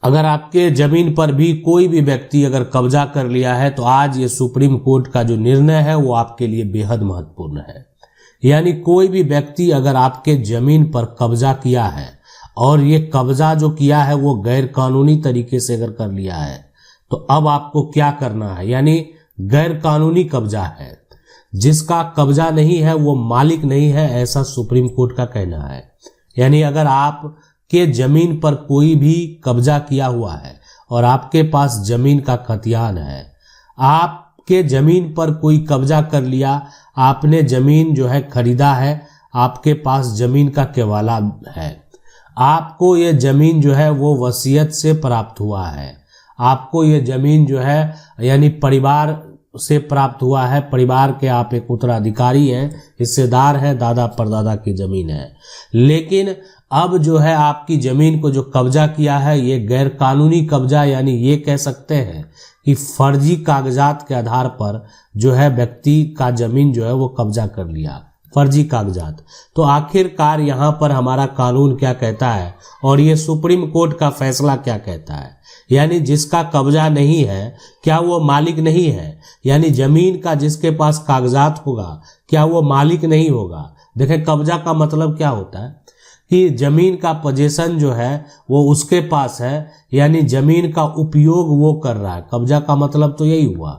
अगर आपके जमीन पर भी कोई भी व्यक्ति अगर कब्जा कर लिया है तो आज ये सुप्रीम कोर्ट का जो निर्णय है वो आपके लिए बेहद महत्वपूर्ण है। यानी कोई भी व्यक्ति अगर आपके जमीन पर कब्जा किया है और ये कब्जा जो किया है वो गैर कानूनी तरीके से अगर कर लिया है तो अब आपको क्या करना है। यानी गैर कानूनी कब्जा है, जिसका कब्जा नहीं है वो मालिक नहीं है, ऐसा सुप्रीम कोर्ट का कहना है। यानी अगर आप के जमीन पर कोई भी कब्जा किया हुआ है और आपके पास जमीन का खतियान है, आपके जमीन पर कोई कब्जा कर लिया, आपने जमीन जो है खरीदा है, आपके पास जमीन का केवाला है, आपको ये जमीन जो है वो वसीयत से प्राप्त हुआ है, आपको ये जमीन जो है यानी परिवार से प्राप्त हुआ है, परिवार के आप एक उत्तराधिकारी हैं, हिस्सेदार हैं, दादा परदादा की जमीन है, लेकिन अब जो है आपकी जमीन को जो कब्जा किया है ये गैर कानूनी कब्जा, यानी ये कह सकते हैं कि फर्जी कागजात के आधार पर जो है व्यक्ति का जमीन जो है वो कब्जा कर लिया, फर्जी कागजात। तो आखिरकार यहाँ पर हमारा कानून क्या कहता है और ये सुप्रीम कोर्ट का फैसला क्या कहता है। यानी जिसका कब्जा नहीं है क्या वो मालिक नहीं है, यानी जमीन का जिसके पास कागजात होगा क्या वो मालिक नहीं होगा। देखें कब्जा का मतलब क्या होता है कि जमीन का पोजीशन जो है वो उसके पास है, यानी जमीन का उपयोग वो कर रहा है। कब्जा का मतलब तो यही हुआ,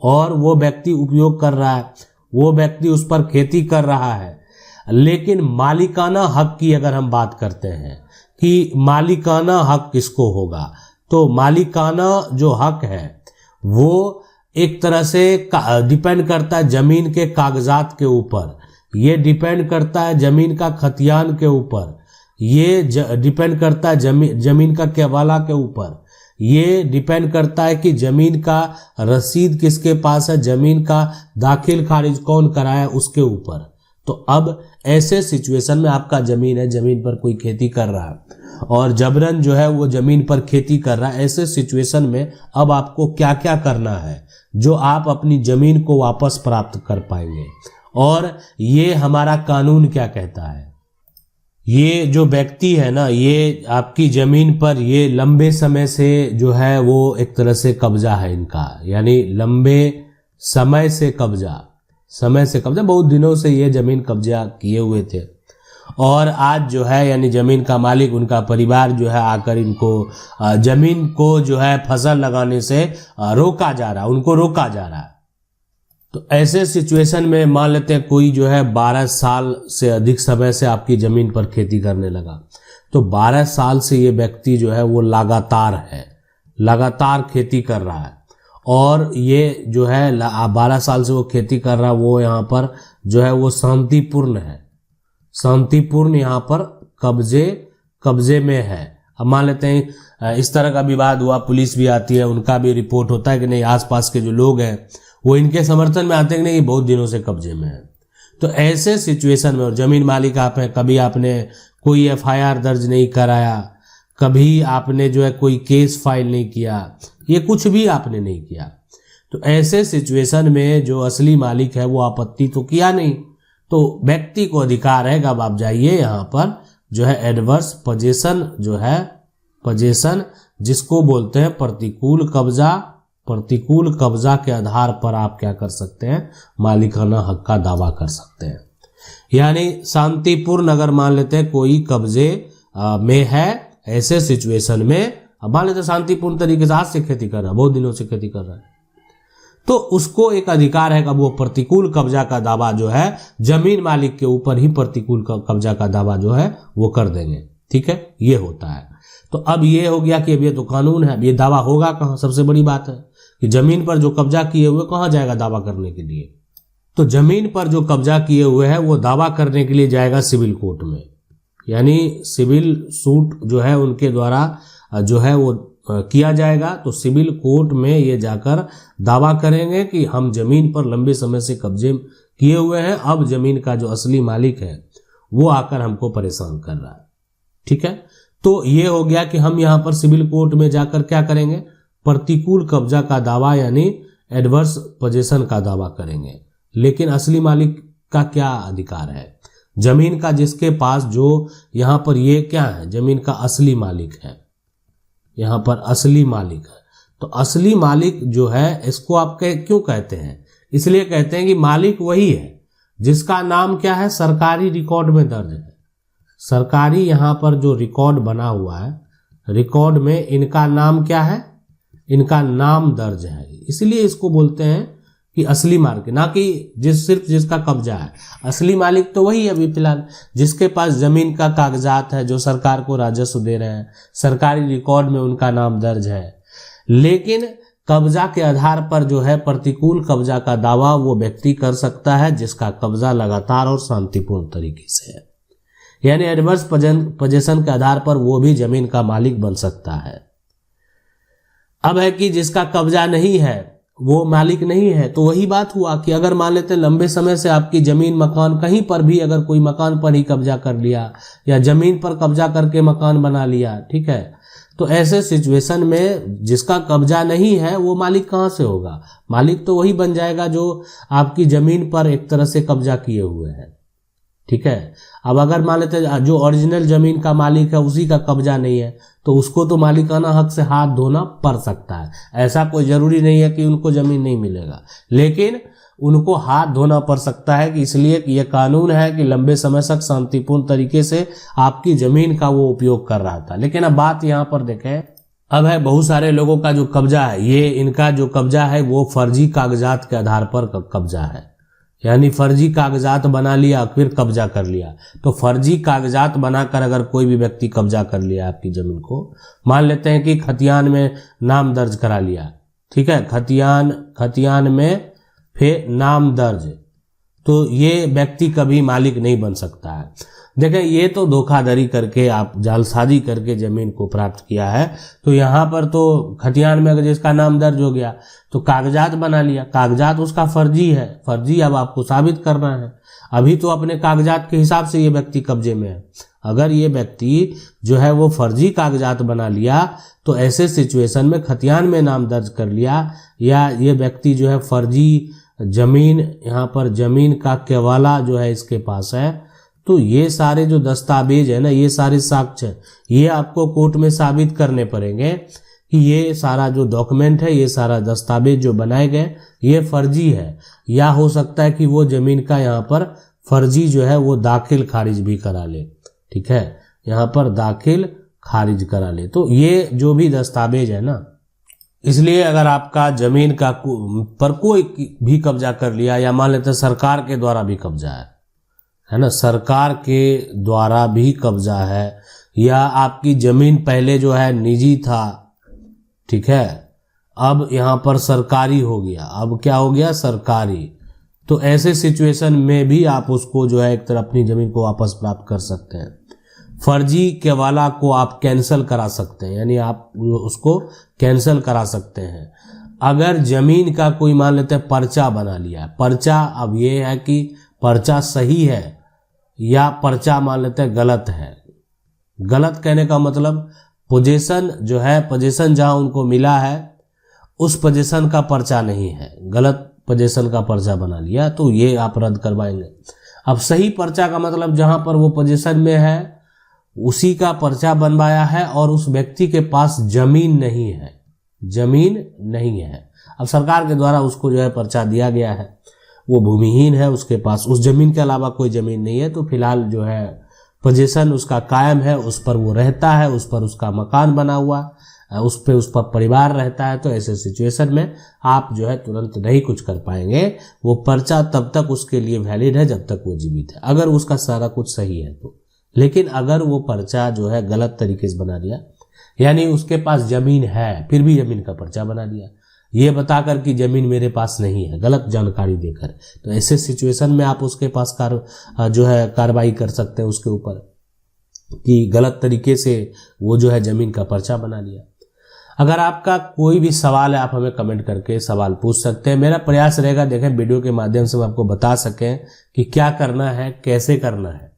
और वो व्यक्ति उपयोग कर रहा है, वो व्यक्ति उस पर खेती कर रहा है। लेकिन मालिकाना हक की अगर हम बात करते हैं कि मालिकाना हक किसको होगा, तो मालिकाना जो हक है वो एक तरह से डिपेंड करता है जमीन के कागजात के ऊपर, ये डिपेंड करता है जमीन का खतियान के ऊपर, ये डिपेंड करता है जमीन का केवाला के ऊपर, ये डिपेंड करता है कि जमीन का रसीद किसके पास है, जमीन का दाखिल खारिज कौन कराया उसके ऊपर। तो अब ऐसे सिचुएशन में आपका जमीन है, जमीन पर कोई खेती कर रहा है और जबरन जो है वो जमीन पर खेती कर रहा है, ऐसे सिचुएशन में अब आपको क्या क्या करना है जो आप अपनी जमीन को वापस प्राप्त कर पाएंगे। और ये हमारा कानून क्या कहता है, ये जो व्यक्ति है ना, ये आपकी जमीन पर ये लंबे समय से जो है वो एक तरह से कब्जा है इनका, यानी लंबे समय से कब्जा, बहुत दिनों से ये जमीन कब्जा किए हुए थे और आज जो है यानी जमीन का मालिक उनका परिवार जो है आकर इनको जमीन को जो है फसल लगाने से रोका जा रहा है, उनको रोका जा रहा है। तो ऐसे सिचुएशन में मान लेते हैं कोई जो है 12 साल से अधिक समय से आपकी जमीन पर खेती करने लगा, तो 12 साल से ये व्यक्ति जो है वो लगातार खेती कर रहा है और ये जो है 12 साल से वो खेती कर रहा है, वो यहाँ पर जो है वो शांतिपूर्ण यहाँ पर कब्जे में है। अब मान लेते हैं इस तरह का विवाद हुआ, पुलिस भी आती है, उनका भी रिपोर्ट होता है कि नहीं आसपास के जो लोग हैं वो इनके समर्थन में आते हैं कि नहीं बहुत दिनों से कब्जे में है। तो ऐसे सिचुएशन में और जमीन मालिक आप हैं, कभी आपने कोई FIR दर्ज नहीं कराया, कभी आपने जो है कोई केस फाइल नहीं किया, ये कुछ भी आपने नहीं किया, तो ऐसे सिचुएशन में जो असली मालिक है वो आपत्ति तो किया नहीं, तो व्यक्ति को अधिकार है कि अब आप जाइए यहाँ पर जो है एडवर्स पोजीशन जो है पोजीशन जिसको बोलते हैं प्रतिकूल कब्जा के आधार पर आप क्या कर सकते हैं, मालिकाना हक का दावा कर सकते हैं। यानी शांतिपूर्ण अगर मान लेते हैं कोई कब्जे में है, ऐसे सिचुएशन में अब मान लेते शांतिपूर्ण तरीके से आज से खेती कर रहा है, बहुत दिनों से खेती कर रहा है, तो उसको एक अधिकार है कि वो प्रतिकूल कब्जा का दावा जो है जमीन मालिक के ऊपर ही प्रतिकूल कब्जा का दावा जो है वो कर देंगे। ठीक है, ये होता है। तो अब ये हो गया कि अब ये तो कानून है, अब ये दावा होगा कहाँ, सबसे बड़ी बात है कि जमीन पर जो कब्जा किए हुए कहाँ जाएगा दावा करने के लिए। तो जमीन पर जो कब्जा किए हुए है वो दावा करने के लिए जाएगा सिविल कोर्ट में, यानी सिविल सूट जो है उनके द्वारा जो है वो किया जाएगा। तो सिविल कोर्ट में ये जाकर दावा करेंगे कि हम जमीन पर लंबे समय से कब्जे किए हुए हैं, अब जमीन का जो असली मालिक है वो आकर हमको परेशान कर रहा है। ठीक है, तो ये हो गया कि हम यहाँ पर सिविल कोर्ट में जाकर क्या करेंगे, प्रतिकूल कब्जा का दावा यानी एडवर्स पोजीशन का दावा करेंगे। लेकिन असली मालिक का क्या अधिकार है, जमीन का जिसके पास जो यहाँ पर ये क्या है, जमीन का असली मालिक है, यहाँ पर असली मालिक है। तो असली मालिक जो है इसको आप क्यों कहते हैं? इसलिए कहते हैं कि मालिक वही है जिसका नाम क्या है, सरकारी रिकॉर्ड में दर्ज है। सरकारी यहाँ पर जो रिकॉर्ड बना हुआ है, रिकॉर्ड में इनका नाम क्या है, इनका नाम दर्ज है, इसलिए इसको बोलते हैं कि असली मालिक, ना कि सिर्फ जिसका कब्जा है। असली मालिक तो वही है अभी फिलहाल जिसके पास जमीन का कागजात है, जो सरकार को राजस्व दे रहे हैं, सरकारी रिकॉर्ड में उनका नाम दर्ज है। लेकिन कब्जा के आधार पर जो है प्रतिकूल कब्जा का दावा वो व्यक्ति कर सकता है जिसका कब्जा लगातार और शांतिपूर्ण तरीके से है, यानी एडवर्स पोजीशन के आधार पर वो भी जमीन का मालिक बन सकता है। अब है कि जिसका कब्जा नहीं है वो मालिक नहीं है, तो वही बात हुआ कि अगर मान लेते लंबे समय से आपकी जमीन मकान कहीं पर भी अगर कोई मकान पर ही कब्जा कर लिया या जमीन पर कब्जा करके मकान बना लिया, ठीक है, तो ऐसे सिचुएशन में जिसका कब्जा नहीं है वो मालिक कहाँ से होगा? मालिक तो वही बन जाएगा जो आपकी जमीन पर एक तरह से कब्जा किए हुए है, ठीक है। अब अगर मान लेते जो ओरिजिनल जमीन का मालिक है उसी का कब्जा नहीं है तो उसको तो मालिकाना हक से हाथ धोना पड़ सकता है। ऐसा कोई जरूरी नहीं है कि उनको जमीन नहीं मिलेगा, लेकिन उनको हाथ धोना पड़ सकता है कि इसलिए कि यह कानून है कि लंबे समय तक शांतिपूर्ण तरीके से आपकी जमीन का वो उपयोग कर रहा था। लेकिन अब बात यहाँ पर देखें, अब है बहुत सारे लोगों का जो कब्जा है, ये इनका जो कब्जा है वो फर्जी कागजात के आधार पर कब्जा है, यानी फर्जी कागजात बना लिया फिर कब्जा कर लिया। तो फर्जी कागजात बनाकर अगर कोई भी व्यक्ति कब्जा कर लिया आपकी जमीन को, मान लेते हैं कि खतियान में नाम दर्ज करा लिया, ठीक है, खतियान में फिर नाम दर्ज, तो ये व्यक्ति कभी मालिक नहीं बन सकता है। देखें, ये तो धोखाधड़ी करके आप जालसाजी करके जमीन को प्राप्त किया है। तो यहाँ पर तो खतियान में अगर जिसका नाम दर्ज हो गया तो कागजात बना लिया, कागजात उसका फर्जी है, फर्जी अब आपको साबित करना है। अभी तो अपने कागजात के हिसाब से ये व्यक्ति कब्जे में है। अगर ये व्यक्ति जो है वो फर्जी कागजात बना लिया तो ऐसे सिचुएशन में खतियान में नाम दर्ज कर लिया, या ये व्यक्ति जो है फर्जी जमीन, यहाँ पर जमीन का केवाला जो है इसके पास है, तो ये सारे जो दस्तावेज है ना, ये सारे साक्ष्य ये आपको कोर्ट में साबित करने पड़ेंगे कि ये सारा जो डॉक्यूमेंट है, ये सारा दस्तावेज जो बनाए गए ये फर्जी है, या हो सकता है कि वो जमीन का यहाँ पर फर्जी जो है वो दाखिल खारिज भी करा ले, ठीक है, यहाँ पर दाखिल खारिज करा ले। तो ये जो भी दस्तावेज है ना, इसलिए अगर आपका जमीन का पर कोई भी कब्जा कर लिया, या मान लेते सरकार के द्वारा भी कब्जा है ना, सरकार के द्वारा भी कब्जा है, या आपकी जमीन पहले जो है निजी था, ठीक है, अब यहाँ पर सरकारी हो गया, अब क्या हो गया, सरकारी, तो ऐसे सिचुएशन में भी आप उसको जो है एक तरह अपनी जमीन को वापस प्राप्त कर सकते हैं। फर्जी केवाला को आप कैंसिल करा सकते हैं, यानी आप उसको कैंसिल करा सकते हैं। अगर जमीन का कोई मान लेते हैं पर्चा बना लिया है, पर्चा अब ये है कि पर्चा सही है या पर्चा मान लेते हैं गलत है। गलत कहने का मतलब पोजीशन जो है, पोजीशन जहां उनको मिला है उस पोजीशन का पर्चा नहीं है, गलत पोजीशन का पर्चा बना लिया, तो ये आप रद्द करवाएंगे। अब सही पर्चा का मतलब जहां पर वो पोजीशन में है उसी का पर्चा बनवाया है और उस व्यक्ति के पास जमीन नहीं है, जमीन नहीं है। अब सरकार के द्वारा उसको जो है पर्चा दिया गया है, वो भूमिहीन है, उसके पास उस जमीन के अलावा कोई जमीन नहीं है, तो फिलहाल जो है पोजीशन उसका कायम है, उस पर वो रहता है, उस पर उसका मकान बना हुआ, उस पर परिवार रहता है। तो ऐसे सिचुएशन में आप जो है तुरंत नहीं कुछ कर पाएंगे। वो पर्चा तब तक उसके लिए वैलिड है जब तक वो जीवित है, अगर उसका सारा कुछ सही है तो। लेकिन अगर वो पर्चा जो है गलत तरीके से बना दिया, यानी उसके पास जमीन है फिर भी जमीन का पर्चा बना दिया, ये बताकर कि जमीन मेरे पास नहीं है, गलत जानकारी देकर, तो ऐसे सिचुएशन में आप उसके पास जो है कार्रवाई कर सकते हैं उसके ऊपर कि गलत तरीके से वो जो है जमीन का पर्चा बना लिया। अगर आपका कोई भी सवाल है आप हमें कमेंट करके सवाल पूछ सकते हैं। मेरा प्रयास रहेगा देखें वीडियो के माध्यम से हम आपको बता सकें कि क्या करना है, कैसे करना है।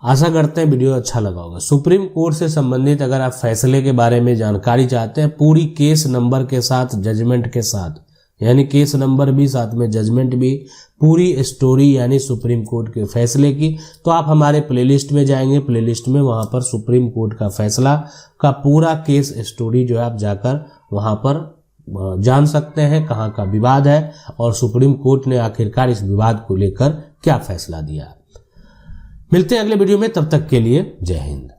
आशा करते हैं वीडियो अच्छा लगा होगा। सुप्रीम कोर्ट से संबंधित अगर आप फैसले के बारे में जानकारी चाहते हैं पूरी केस नंबर के साथ, जजमेंट के साथ, यानी केस नंबर भी, साथ में जजमेंट भी, पूरी स्टोरी यानी सुप्रीम कोर्ट के फैसले की। तो आप हमारे प्लेलिस्ट में जाएंगे, प्लेलिस्ट में वहां पर सुप्रीम कोर्ट का फैसला का पूरा केस स्टोरी जो है आप जाकर वहां पर जान सकते हैं कहाँ का विवाद है और सुप्रीम कोर्ट ने आखिरकार इस विवाद को लेकर क्या फैसला दिया। मिलते हैं अगले वीडियो में, तब तक के लिए जय हिंद।